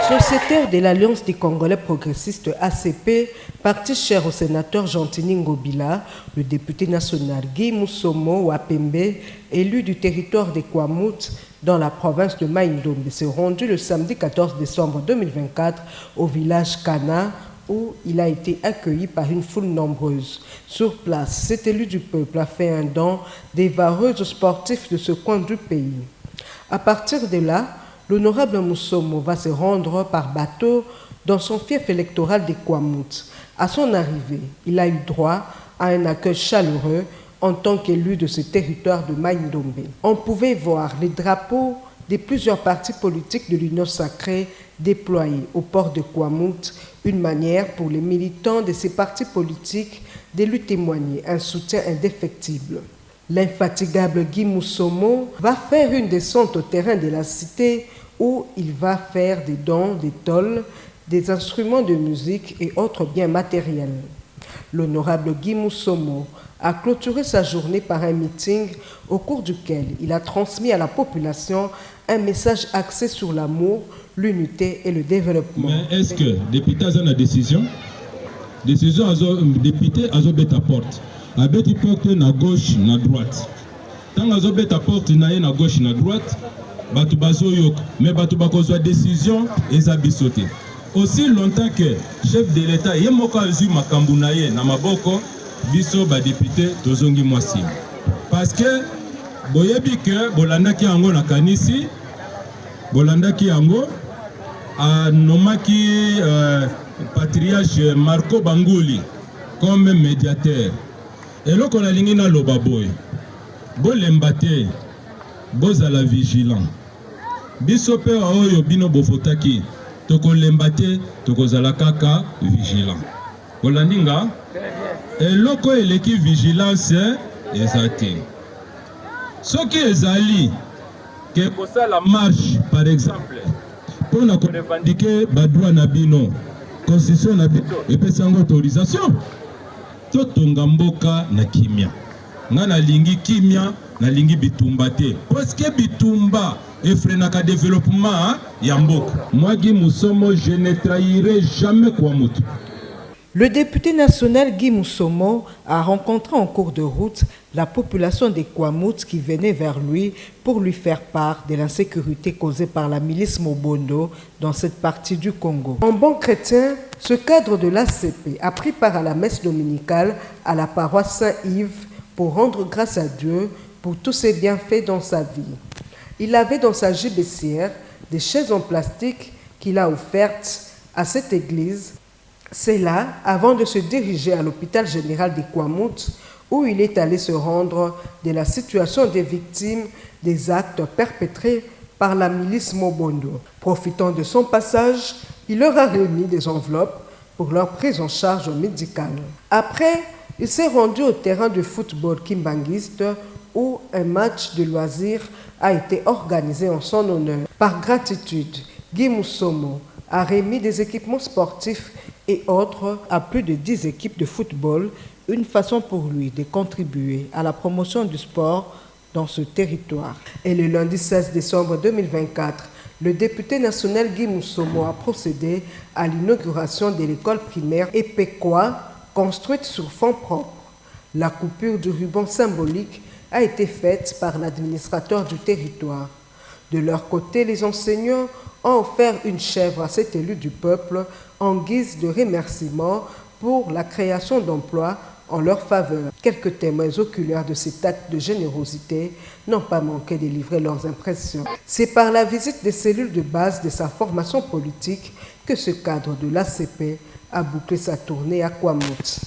Sociétaire de l'Alliance des Congolais progressistes ACP, parti cher au sénateur Gentini Ngobila, le député national Guy Moussomo Wapembe, élu du territoire des Kwamouth dans la province de Mai-Ndombe, s'est rendu le samedi 14 décembre 2024 au village Kana, où il a été accueilli par une foule nombreuse. Sur place, cet élu du peuple a fait un don des vareuses aux sportifs de ce coin du pays. À partir de là, l'honorable Moussomo va se rendre par bateau dans son fief électoral des Kwamouth. À son arrivée, il a eu droit à un accueil chaleureux en tant qu'élu de ce territoire de Mai-Ndombe. On pouvait voir les drapeaux de plusieurs partis politiques de l'Union sacrée déployés au port de Kwamouth, une manière pour les militants de ces partis politiques de lui témoigner un soutien indéfectible. L'infatigable Guy Moussomo va faire une descente au terrain de la cité où il va faire des dons, des tôles, des instruments de musique et autres biens matériels. L'honorable Guy Moussomo a clôturé sa journée par un meeting au cours duquel il a transmis à la population un message axé sur l'amour, l'unité et le développement. Mais est-ce que député a une décision député a une porte abeti porte na gauche na droite tant azo beta porte na gauche na droite batu bazo yok mais batu bakozwa décision eza bisote aussi longtemps que chef de l'état ye moko azui makambu na ye na maboko biso ba député tozongi mwasi parce que boyebi que bolandaki yango na kanisi bolandaki yango nomaki patriarche Marco Banguli comme médiateur. Et là, on a ligné dans le baboy. Bon l'embate, bozala vigilant. Bisope aoyo bino bofotaki. Toko l'embate, toko zala kaka vigilant. Olandinga. Et loko eleki vigilance ezate. Ce qui est ali, que pour ça la marche, par exemple, pour nous revendiquer badwa nabino, constitution nabino, et puis sans autorisation. Totonga mboka na kimia. Nga na lingi kimia, na lingi bitumba te. Parce que bitumba efrenaka développement ya mboka. Moi Guy Moussomo, je ne trahirai jamais Kwamouth. Le député national Guy Moussomo a rencontré en cours de route la population des Kwamouth qui venait vers lui pour lui faire part de l'insécurité causée par la milice Mobondo dans cette partie du Congo. En bon chrétien, ce cadre de l'ACP a pris part à la messe dominicale à la paroisse Saint-Yves pour rendre grâce à Dieu pour tous ses bienfaits dans sa vie. Il avait dans sa gibecière des chaises en plastique qu'il a offertes à cette église. C'est là, avant de se diriger à l'hôpital général des Kwamouth, où il est allé se rendre de la situation des victimes des actes perpétrés par la milice Mobondo. Profitant de son passage, il leur a remis des enveloppes pour leur prise en charge médicale. Après, il s'est rendu au terrain de football kimbanguiste où un match de loisirs a été organisé en son honneur. Par gratitude, Guy Moussomo a remis des équipements sportifs et autres à plus de 10 équipes de football, une façon pour lui de contribuer à la promotion du sport dans ce territoire. Et le lundi 16 décembre 2024, le député national Guy Moussomo a procédé à l'inauguration de l'école primaire Epekwa, construite sur fonds propres. La coupure du ruban symbolique a été faite par l'administrateur du territoire. De leur côté, les enseignants ont offert une chèvre à cet élu du peuple en guise de remerciement pour la création d'emplois en leur faveur. Quelques témoins oculaires de cet acte de générosité n'ont pas manqué de livrer leurs impressions. C'est par la visite des cellules de base de sa formation politique que ce cadre de l'ACP a bouclé sa tournée à Kwamouth.